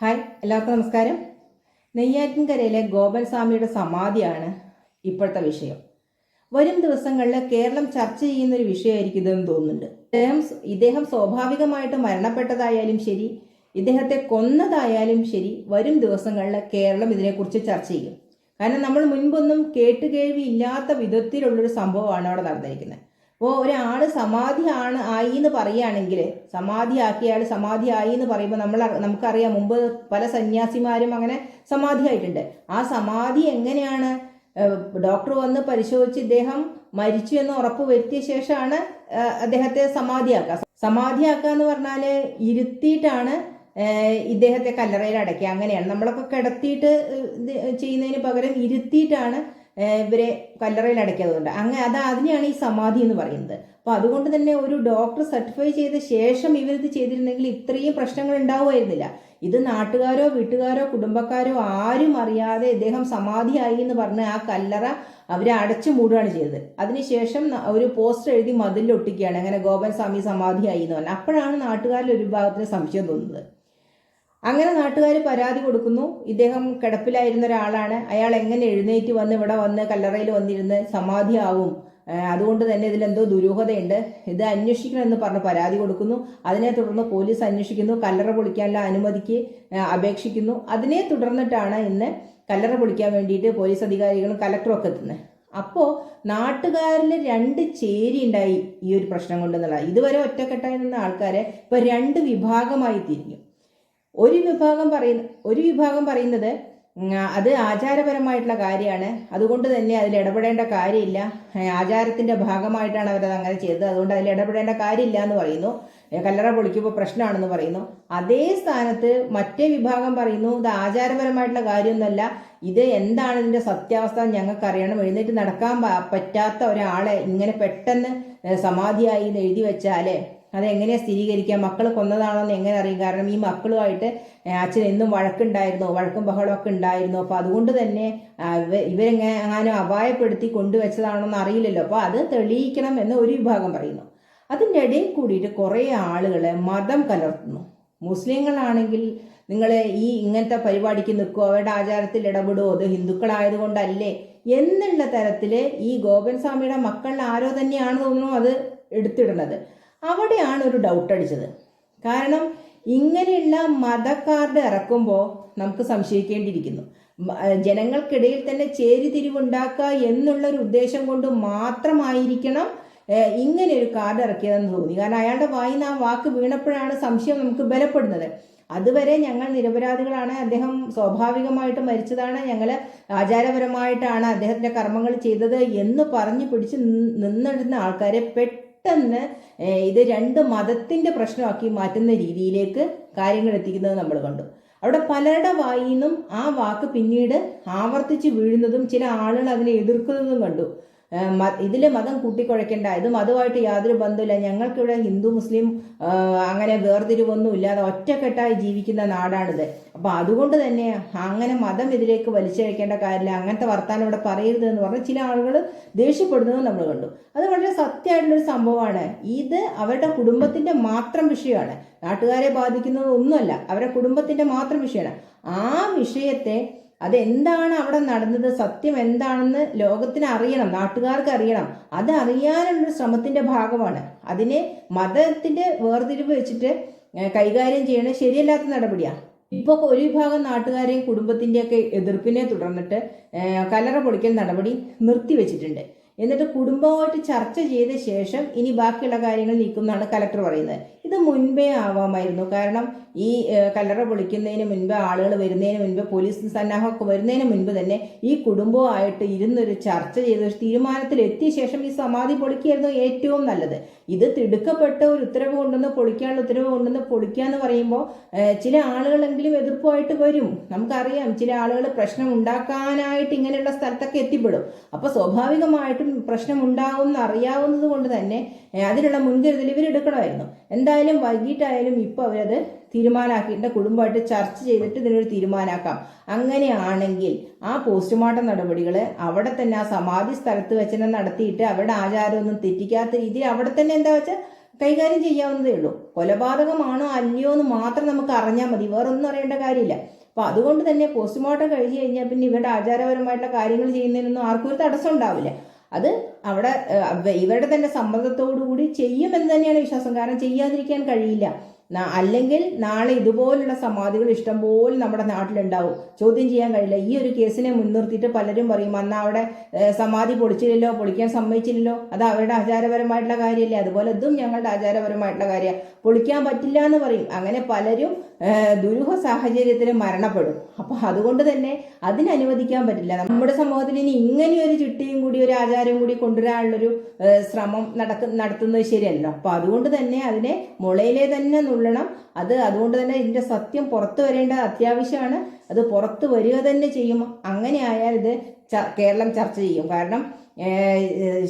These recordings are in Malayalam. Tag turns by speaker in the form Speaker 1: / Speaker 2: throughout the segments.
Speaker 1: ഹായ്, എല്ലാവർക്കും നമസ്കാരം. നെയ്യാറ്റിൻകരയിലെ ഗോപൻ സ്വാമിയുടെ സമാധിയാണ് ഇപ്പോഴത്തെ വിഷയം. വരും ദിവസങ്ങളിൽ കേരളം ചർച്ച ചെയ്യുന്ന ഒരു വിഷയമായിരിക്കും ഇതെന്ന് തോന്നുന്നുണ്ട്. ഇദ്ദേഹം സ്വാഭാവികമായിട്ട് മരണപ്പെട്ടതായാലും ശരി, ഇദ്ദേഹത്തെ കൊന്നതായാലും ശരി, വരും ദിവസങ്ങളിൽ കേരളം ഇതിനെക്കുറിച്ച് ചർച്ച ചെയ്യും. കാരണം നമ്മൾ മുൻപൊന്നും കേട്ടുകേഴ്വി ഇല്ലാത്ത വിധത്തിലുള്ളൊരു സംഭവമാണ് അവിടെ നടന്നിരിക്കുന്നത്. അപ്പോൾ ഒരാൾ ആയി എന്ന് പറയുകയാണെങ്കിൽ, സമാധിയായി എന്ന് പറയുമ്പോൾ നമുക്കറിയാം, മുമ്പ് പല സന്യാസിമാരും അങ്ങനെ സമാധിയായിട്ടുണ്ട്. ആ സമാധി എങ്ങനെയാണ്? ഡോക്ടർ വന്ന് പരിശോധിച്ച് ഇദ്ദേഹം മരിച്ചു എന്ന് ഉറപ്പ് വരുത്തിയ ശേഷമാണ് അദ്ദേഹത്തെ സമാധിയാക്കുക എന്ന് പറഞ്ഞാൽ ഇരുത്തിയിട്ടാണ് ഇദ്ദേഹത്തെ കല്ലറയിൽ അടയ്ക്കുക. അങ്ങനെയാണ് നമ്മളൊക്കെ കിടത്തിയിട്ട് ചെയ്യുന്നതിന് പകരം ഇരുത്തിയിട്ടാണ് ഇവരെ കല്ലറയിൽ അടയ്ക്കാതുകൊണ്ട് അതിനെയാണ് ഈ സമാധി എന്ന് പറയുന്നത്. അപ്പോൾ അതുകൊണ്ട് തന്നെ ഒരു ഡോക്ടർ സർട്ടിഫൈ ചെയ്ത ശേഷം ഇവരിത് ചെയ്തിരുന്നെങ്കിൽ ഇത്രയും പ്രശ്നങ്ങൾ ഉണ്ടാവുമായിരുന്നില്ല. ഇത് നാട്ടുകാരോ വീട്ടുകാരോ കുടുംബക്കാരോ ആരും അറിയാതെ ഇദ്ദേഹം സമാധിയായി എന്ന് പറഞ്ഞ് ആ കല്ലറ അവരെ അടച്ചു മൂടുകയാണ് ചെയ്തത്. അതിനുശേഷം ഒരു പോസ്റ്റർ എഴുതി മതിലിൽ ഒട്ടിക്കുകയാണ്, അങ്ങനെ ഗോപൻ സ്വാമി സമാധിയായി എന്ന് പറഞ്ഞാൽ. അപ്പോഴാണ് നാട്ടുകാരിൽ ഒരു വിഭാഗത്തിന് സംശയം തോന്നുന്നത്. അങ്ങനെ നാട്ടുകാർ പരാതി കൊടുക്കുന്നു. ഇദ്ദേഹം കിടപ്പിലായിരുന്ന ഒരാളാണ്, അയാൾ എങ്ങനെ എഴുന്നേറ്റ് വന്ന് ഇവിടെ വന്ന് കല്ലറയിൽ വന്നിരുന്ന് സമാധിയാവും, അതുകൊണ്ട് തന്നെ ഇതിലെന്തോ ദുരൂഹതയുണ്ട്, ഇത് അന്വേഷിക്കണമെന്ന് പറഞ്ഞ് പരാതി കൊടുക്കുന്നു. അതിനെ തുടർന്ന് പോലീസ് അന്വേഷിക്കുന്നു, കല്ലറ പൊളിക്കാനുള്ള അനുമതിക്ക് അപേക്ഷിക്കുന്നു. അതിനെ തുടർന്നിട്ടാണ് ഇന്ന് കല്ലറ പൊളിക്കാൻ വേണ്ടിയിട്ട് പോലീസ് അധികാരികളും കലക്ടറും ഒക്കെ എത്തുന്നത്. അപ്പോൾ നാട്ടുകാരിൽ രണ്ട് ചേരി ഉണ്ടായി ഈ ഒരു പ്രശ്നം കൊണ്ടെന്നുള്ള. ഇതുവരെ ഒറ്റക്കെട്ടായി നിന്ന ആൾക്കാരെ ഇപ്പൊ രണ്ട് വിഭാഗമായി തിരിഞ്ഞു. ഒരു വിഭാഗം പറയുന്നത് അത് ആചാരപരമായിട്ടുള്ള കാര്യമാണ്, അതുകൊണ്ട് തന്നെ അതിൽ ഇടപെടേണ്ട കാര്യമില്ല, ആചാരത്തിന്റെ ഭാഗമായിട്ടാണ് അവരത് അങ്ങനെ ചെയ്തത്, അതുകൊണ്ട് അതിൽ ഇടപെടേണ്ട കാര്യമില്ല എന്ന് പറയുന്നു. കല്ലറ പൊളിക്കുമ്പോൾ പ്രശ്നമാണെന്ന് പറയുന്നു. അതേ സ്ഥാനത്ത് മറ്റേ വിഭാഗം പറയുന്നു ഇത് ആചാരപരമായിട്ടുള്ള കാര്യമൊന്നുമല്ല, ഇത് എന്താണ് ഇതിന്റെ സത്യാവസ്ഥ ഞങ്ങൾക്കറിയണം, എഴുന്നേറ്റ് നടക്കാൻ പറ്റാത്ത ഒരാളെ ഇങ്ങനെ പെട്ടെന്ന് സമാധിയായി എന്ന് എഴുതി വെച്ചാലേ അതെങ്ങനെയാണ് സ്ഥിരീകരിക്കുക, മക്കൾ കൊന്നതാണോ എന്ന് എങ്ങനെ അറിയും? കാരണം ഈ മക്കളുമായിട്ട് അച്ഛൻ എന്നും വഴക്കും ബഹളമൊക്കെ ഉണ്ടായിരുന്നു. അപ്പോൾ അതുകൊണ്ട് തന്നെ ഇവരെങ്ങാനും അപായപ്പെടുത്തി കൊണ്ടുവച്ചതാണോ എന്ന് അറിയില്ലല്ലോ. അപ്പോൾ അത് തെളിയിക്കണം എന്ന് ഒരു വിഭാഗം പറയുന്നു. അതിൻ്റെ ഇടയിൽ കൂടിയിട്ട് കുറേ ആളുകൾ മതം കലർത്തുന്നു. മുസ്ലിങ്ങളാണെങ്കിൽ നിങ്ങൾ ഇങ്ങനത്തെ പരിപാടിക്ക് നിൽക്കുമോ, അവരുടെ ആചാരത്തിൽ ഇടപെടുമോ, അത് ഹിന്ദുക്കളായതുകൊണ്ടല്ലേ എന്നുള്ള തരത്തിൽ ഈ ഗോപൻ സ്വാമിയുടെ മക്കളിൽ ആരോ തന്നെയാണ് തോന്നുന്നു അത് എടുത്തിടുന്നത്. അവിടെയാണ് ഒരു ഡൗട്ട് അടിച്ചത്. കാരണം ഇങ്ങനെയുള്ള മതക്കാരുടെ ഇറക്കുമ്പോൾ നമുക്ക് സംശയിക്കേണ്ടിയിരിക്കുന്നു. ജനങ്ങൾക്കിടയിൽ തന്നെ ചേരിതിരിവുണ്ടാക്കുക എന്നുള്ളൊരു ഉദ്ദേശം കൊണ്ട് മാത്രമായിരിക്കണം ഇങ്ങനെ ഒരു കാർഡ് ഇറക്കിയതെന്ന് തോന്നി. കാരണം അയാളുടെ വായിന്ന് ആ വാക്ക് വീണപ്പോഴാണ് സംശയം നമുക്ക് ബലപ്പെടുന്നത്. അതുവരെ ഞങ്ങൾ നിരപരാധികളാണ്, അദ്ദേഹം സ്വാഭാവികമായിട്ട് മരിച്ചതാണ്, ഞങ്ങൾ ആചാരപരമായിട്ടാണ് അദ്ദേഹത്തിന്റെ കർമ്മങ്ങൾ ചെയ്തത് എന്ന് പറഞ്ഞു പിടിച്ച് നിന്നിടുന്ന ആൾക്കാരെ പെട്ടെന്ന് ഇത് രണ്ട് മതത്തിന്റെ പ്രശ്നമാക്കി മാറ്റുന്ന രീതിയിലേക്ക് കാര്യങ്ങൾ എത്തിക്കുന്നത് നമ്മൾ കണ്ടു. അവിടെ പലരുടെ വായിൽ നിന്നും ആ വാക്ക് പിന്നീട് ആവർത്തിച്ച് വീഴുന്നതും ചില ആളുകൾ അതിനെ എതിർക്കുന്നതും കണ്ടു. ഇതിൽ മതം കൂട്ടിക്കുഴയ്ക്കേണ്ട, ഇത് മതമായിട്ട് യാതൊരു ബന്ധമില്ല, ഞങ്ങൾക്കിവിടെ ഹിന്ദു മുസ്ലിം അങ്ങനെ വേർതിരിവൊന്നും ഇല്ലാതെ ഒറ്റക്കെട്ടായി ജീവിക്കുന്ന നാടാണിത്. അപ്പോൾ അതുകൊണ്ട് തന്നെ അങ്ങനെ മതം ഇതിലേക്ക് വലിച്ചഴിക്കേണ്ട കാര്യമില്ല, അങ്ങനത്തെ വർത്താനം ഇവിടെ പറയരുത് എന്ന് പറഞ്ഞ് ചില ആളുകൾ ദേഷ്യപ്പെടുന്നത് നമ്മൾ കണ്ടു. അത് വളരെ സത്യമായിട്ടുള്ളൊരു സംഭവമാണ്. ഇത് അവരുടെ കുടുംബത്തിന്റെ മാത്രം വിഷയമാണ്, നാട്ടുകാരെ ബാധിക്കുന്നതൊന്നുമല്ല, അവരുടെ കുടുംബത്തിന്റെ മാത്രം വിഷയമാണ്. ആ വിഷയത്തെ അതെന്താണ് അവിടെ നടന്നത്, സത്യം എന്താണെന്ന് ലോകത്തിന് അറിയണം, നാട്ടുകാർക്ക് അറിയണം. അത് അറിയാനുള്ളൊരു ശ്രമത്തിന്റെ ഭാഗമാണ്. അതിനെ മതത്തിന്റെ വേർതിരിവ് വെച്ചിട്ട് കൈകാര്യം ചെയ്യണത് ശരിയല്ലാത്ത നടപടിയാണ്. ഇപ്പോൾ ഒരു വിഭാഗം നാട്ടുകാരെയും കുടുംബത്തിൻ്റെയൊക്കെ എതിർപ്പിനെ തുടർന്നിട്ട് കല്ലറ പൊളിക്കൽ നടപടി നിർത്തിവെച്ചിട്ടുണ്ട്. എന്നിട്ട് കുടുംബമായിട്ട് ചർച്ച ചെയ്ത ശേഷം ഇനി ബാക്കിയുള്ള കാര്യങ്ങൾ നീക്കുമെന്നാണ് കലക്ടർ പറയുന്നത്. ഇത് മുൻപേ ആവാമായിരുന്നു. കാരണം ഈ കല്ലറ പൊളിക്കുന്നതിന് മുൻപ്, ആളുകൾ വരുന്നതിന് മുൻപ്, പോലീസ് സന്നാഹമൊക്കെ വരുന്നതിന് മുൻപ് തന്നെ ഈ കുടുംബമായിട്ട് ഇരുന്നൊരു ചർച്ച ചെയ്ത് ഒരു തീരുമാനത്തിലെത്തിയ ശേഷം ഈ സമാധി പൊളിക്കുകയായിരുന്നു ഏറ്റവും നല്ലത്. ഇത് തിടുക്കപ്പെട്ട ഒരു ഉത്തരവ് കൊണ്ടുവന്ന് പൊളിക്കാനുള്ള ഉത്തരവ് കൊണ്ടുവന്ന് പൊളിക്കാന്ന് പറയുമ്പോൾ ചില ആളുകളെങ്കിലും എതിർപ്പുമായിട്ട് വരും. നമുക്കറിയാം, ചില ആളുകൾ പ്രശ്നം ഉണ്ടാക്കാനായിട്ട് ഇങ്ങനെയുള്ള സ്ഥലത്തൊക്കെ എത്തിപ്പെടും. അപ്പോൾ സ്വാഭാവികമായിട്ടും പ്രശ്നം ഉണ്ടാകുമെന്ന് അറിയാവുന്നത് കൊണ്ട് തന്നെ അതിനുള്ള മുൻകരുതൽ ഇവരെടുക്കണമായിരുന്നു. എന്തായാലും വൈകിട്ടായാലും ഇപ്പോൾ അവരത് തീരുമാനമാക്കിയിട്ട് കുടുംബമായിട്ട് ചർച്ച ചെയ്തിട്ട് ഇതിനൊരു തീരുമാനമാക്കാം. അങ്ങനെയാണെങ്കിൽ ആ പോസ്റ്റ്മോർട്ടം നടപടികൾ അവിടെ തന്നെ ആ സമാധി സ്ഥലത്ത് വെച്ച് തന്നെ നടത്തിയിട്ട് അവരുടെ ആചാരമൊന്നും തെറ്റിക്കാത്ത രീതിയിൽ അവിടെ തന്നെ എന്താ വെച്ചാൽ കൈകാര്യം ചെയ്യാവുന്നതേ ഉള്ളൂ. കൊലപാതകമാണോ അല്ലയോ എന്ന് മാത്രം നമുക്ക് അറിഞ്ഞാൽ മതി, വേറൊന്നും അറിയേണ്ട കാര്യമില്ല. അപ്പോൾ അതുകൊണ്ട് തന്നെ പോസ്റ്റ്മോർട്ടം കഴിഞ്ഞ് കഴിഞ്ഞാൽ പിന്നെ ഇവരുടെ ആചാരപരമായിട്ടുള്ള കാര്യങ്ങൾ ചെയ്യുന്നതിനൊന്നും ആർക്കും ഒരു തടസ്സം ഉണ്ടാവില്ല. അത് അവിടെ ഇവരുടെ തന്നെ സമ്മതത്തോടു കൂടി ചെയ്യുമെന്ന് തന്നെയാണ് വിശ്വാസം. കാരണം ചെയ്യാതിരിക്കാൻ കഴിയില്ല. അല്ലെങ്കിൽ നാളെ ഇതുപോലുള്ള സമാധികൾ ഇഷ്ടംപോലെ നമ്മുടെ നാട്ടിലുണ്ടാവും, ചോദ്യം ചെയ്യാൻ കഴിയില്ല. ഈ ഒരു കേസിനെ മുൻനിർത്തിയിട്ട് പലരും പറയും അന്ന് അവിടെ സമാധി പൊളിച്ചില്ലല്ലോ, പൊളിക്കാൻ സമ്മതിച്ചില്ലല്ലോ, അത് അവരുടെ ആചാരപരമായിട്ടുള്ള കാര്യമല്ലേ, അതുപോലെ ഇതും ഞങ്ങളുടെ ആചാരപരമായിട്ടുള്ള കാര്യമാണ്, പൊളിക്കാൻ പറ്റില്ല എന്ന് പറയും. അങ്ങനെ പലരും ദുരൂഹ സാഹചര്യത്തിൽ മരണപ്പെടും. അപ്പോൾ അതുകൊണ്ട് തന്നെ അതിനനുവദിക്കാൻ പറ്റില്ല. നമ്മുടെ സമൂഹത്തിൽ ഇനി ഇങ്ങനെയൊരു ചിട്ടിയും കൂടി ഒരു ആചാരവും കൂടി കൊണ്ടുവരാനുള്ളൊരു ശ്രമം നടത്തുന്നത് ശരിയല്ലോ. അപ്പോൾ അതുകൊണ്ട് തന്നെ അതിനെ മുളയിലെ തന്നെ നുള്ളണം. അതുകൊണ്ട് തന്നെ ഇതിൻ്റെ സത്യം പുറത്തു വരേണ്ടത് അത്യാവശ്യമാണ്. അത് പുറത്തു വരിക തന്നെ ചെയ്യും. അങ്ങനെ ആയാൽ ഇത് കേരളം ചർച്ച ചെയ്യും. കാരണം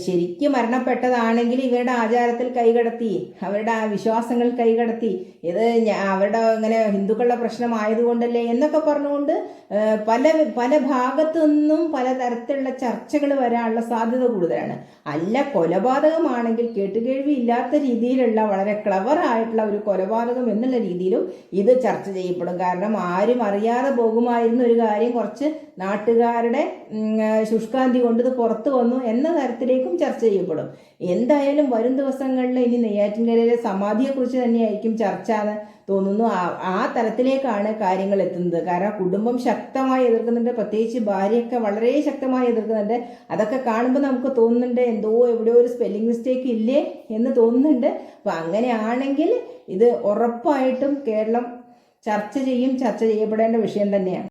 Speaker 1: ശരിക്കും മരണപ്പെട്ടതാണെങ്കിൽ ഇവരുടെ ആചാരത്തിൽ കൈകടത്തി, അവരുടെ വിശ്വാസങ്ങൾ കൈകടത്തി, ഇത് അവരുടെ ഇങ്ങനെ ഹിന്ദുക്കളുടെ പ്രശ്നമായതുകൊണ്ടല്ലേ എന്നൊക്കെ പറഞ്ഞുകൊണ്ട് പല ഭാഗത്തു നിന്നും പലതരത്തിലുള്ള ചർച്ചകൾ വരാനുള്ള സാധ്യത കൂടുതലാണ്. അല്ല, കൊലപാതകമാണെങ്കിൽ കേട്ടുകേഴ്വി ഇല്ലാത്ത രീതിയിലുള്ള വളരെ ക്ലവർ ആയിട്ടുള്ള ഒരു കൊലപാതകം എന്നുള്ള രീതിയിലും ഇത് ചർച്ച ചെയ്യപ്പെടും. കാരണം ആരും അറിയാതെ പോകുമായിരുന്ന ഒരു കാര്യം കുറച്ച് നാട്ടുകാരുടെ ശുഷ്കാന്തി കൊണ്ട് ഇത് പുറത്തു വന്നു എന്ന തരത്തിലേക്കും ചർച്ച ചെയ്യപ്പെടും. എന്തായാലും വരും ദിവസങ്ങളിൽ ഇനി നെയ്യാറ്റിൻകരയിലെ സമാധിയെക്കുറിച്ച് തന്നെയായിരിക്കും ചർച്ച എന്ന് തോന്നുന്നു. ആ തരത്തിലേക്കാണ് കാര്യങ്ങൾ എത്തുന്നത്. കാരണം കുടുംബം ശക്തമായി എതിർക്കുന്നുണ്ട്, പ്രത്യേകിച്ച് ഭാര്യയൊക്കെ വളരെ ശക്തമായി എതിർക്കുന്നുണ്ട്. അതൊക്കെ കാണുമ്പോൾ നമുക്ക് തോന്നുന്നുണ്ട് എന്തോ എവിടെയോ ഒരു സ്പെല്ലിംഗ് മിസ്റ്റേക്ക് ഇല്ലേ എന്ന് തോന്നുന്നുണ്ട്. അപ്പം അങ്ങനെയാണെങ്കിൽ ഇത് ഉറപ്പായിട്ടും കേരളം ചർച്ച ചെയ്യപ്പെടേണ്ട വിഷയം തന്നെയാണ്.